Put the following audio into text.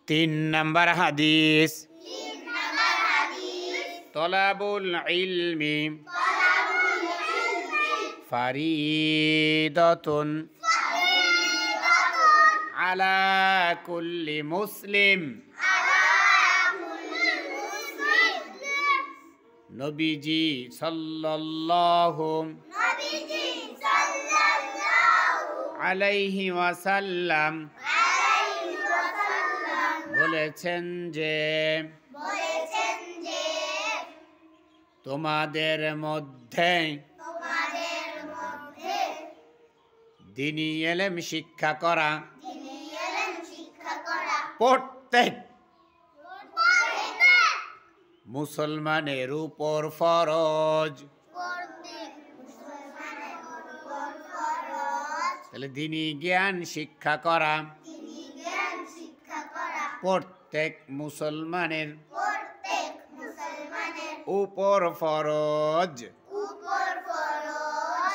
তিন নম্বর হাদিস তলাবুল ইলমি ফারিদাতুন আলা কুল্লি মুসলিম। নবীজি সাল্লাল্লাহু আলাইহি ওয়াসাল্লাম বলেছেন যে তোমাদের মধ্যে দ্বীনি ইলম শিক্ষা করা প্রত্যেক মুসলমানের উপর ফরজ। তাহলে দ্বীনি জ্ঞান শিক্ষা করা প্রত্যেক মুসলমানের উপর ফরজ।